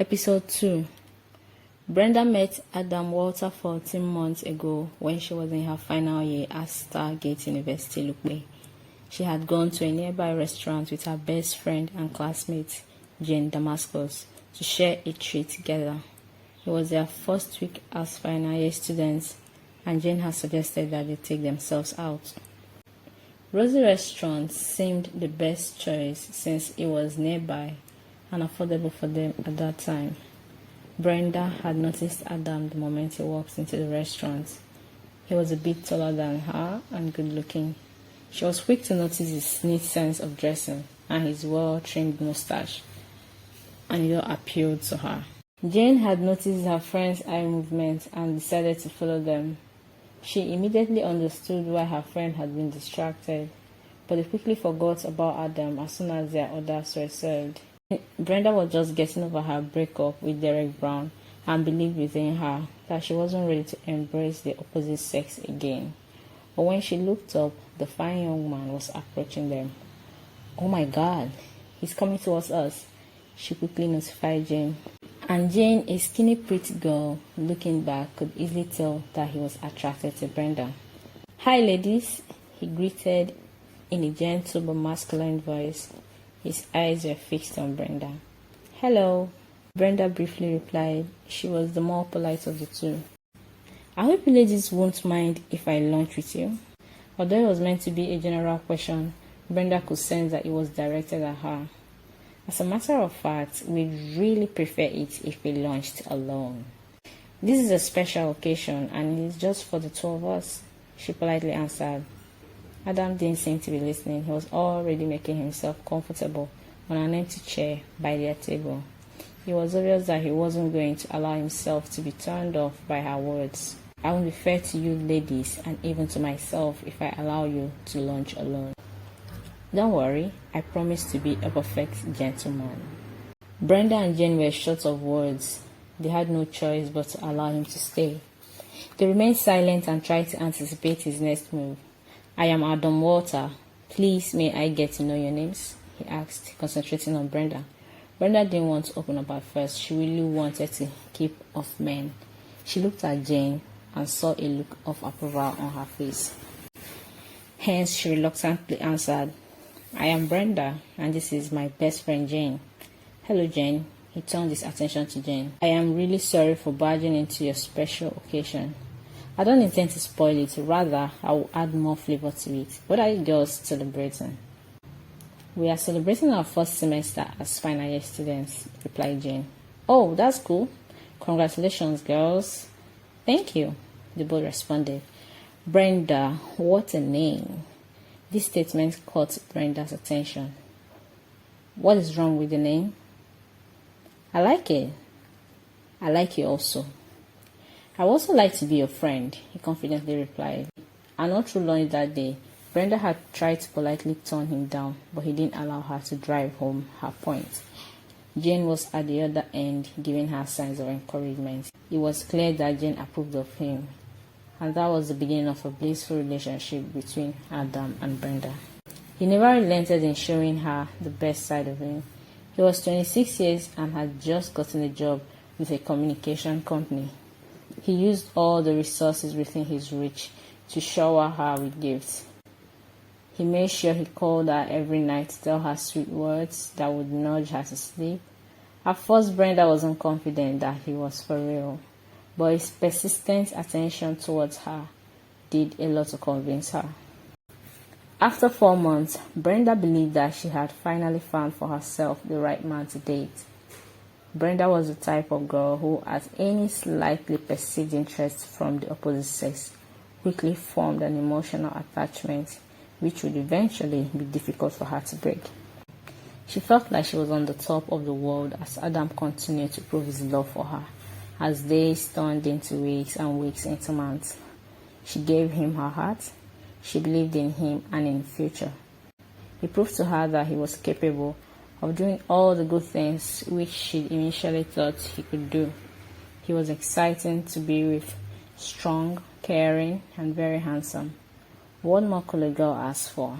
Episode 2. Brenda met Adam Walter 14 months ago when she was in her final year at Stargate University, Lukwe. She had gone to a nearby restaurant with her best friend and classmate, Jane Damascus, to share a treat together. It was their first week as final year students, and Jane had suggested that they take themselves out. Rosie Restaurant seemed the best choice since it was nearby and affordable for them at that time. Brenda had noticed Adam the moment he walked into the restaurant. He was a bit taller than her and good looking. She was quick to notice his neat sense of dressing and his well-trimmed mustache, and it all appealed to her. Jane had noticed her friend's eye movement and decided to follow them. She immediately understood why her friend had been distracted, but they quickly forgot about Adam as soon as their orders were served. Brenda was just getting over her breakup with Derek Brown and believed within her that she wasn't ready to embrace the opposite sex again. But when she looked up, the fine young man was approaching them. "Oh my God, he's coming towards us," she quickly notified Jane. And Jane, a skinny pretty girl, looking back, could easily tell that he was attracted to Brenda. "Hi ladies," he greeted in a gentle but masculine voice. His eyes were fixed on Brenda. "Hello," Brenda briefly replied. She was the more polite of the two. "I hope you ladies won't mind if I lunch with you." Although it was meant to be a general question, Brenda could sense that it was directed at her. "As a matter of fact, we'd really prefer it if we lunched alone. This is a special occasion and it's just for the two of us," she politely answered. Adam didn't seem to be listening. He was already making himself comfortable on an empty chair by their table. It was obvious that he wasn't going to allow himself to be turned off by her words. "I won't be fair to you ladies and even to myself if I allow you to lunch alone. Don't worry, I promise to be a perfect gentleman." Brenda and Jane were short of words. They had no choice but to allow him to stay. They remained silent and tried to anticipate his next move. "I am Adam Walter. Please, may I get to know your names?" he asked, concentrating on Brenda. Brenda didn't want to open up at first. She really wanted to keep off men. She looked at Jane and saw a look of approval on her face. Hence, she reluctantly answered, "I am Brenda, and this is my best friend Jane." "Hello, Jane." He turned his attention to Jane. "I am really sorry for barging into your special occasion. I don't intend to spoil it. Rather, I will add more flavor to it. What are you girls celebrating?" "We are celebrating our first semester as final year students," replied Jane. "Oh, that's cool. Congratulations, girls." "Thank you," they both responded. "Brenda, what a name." This statement caught Brenda's attention. "What is wrong with the name?" "I like it." "I like you also." "I would also like to be your friend," he confidently replied. And all through lunch that day, Brenda had tried to politely turn him down, but he didn't allow her to drive home her point. Jane was at the other end, giving her signs of encouragement. It was clear that Jane approved of him, and that was the beginning of a blissful relationship between Adam and Brenda. He never relented in showing her the best side of him. He was 26 years and had just gotten a job with a communication company. He used all the resources within his reach to shower her with gifts. He made sure he called her every night to tell her sweet words that would nudge her to sleep. At first, Brenda wasn't confident that he was for real, but his persistent attention towards her did a lot to convince her. After 4 months, Brenda believed that she had finally found for herself the right man to date. Brenda was the type of girl who, at any slightly perceived interest from the opposite sex, quickly formed an emotional attachment which would eventually be difficult for her to break. She felt like she was on the top of the world as Adam continued to prove his love for her, as days turned into weeks and weeks into months. She gave him her heart. She believed in him and in the future. He proved to her that he was capable of doing all the good things which she initially thought he could do. He was exciting to be with, strong, caring, and very handsome. What more could a girl ask for?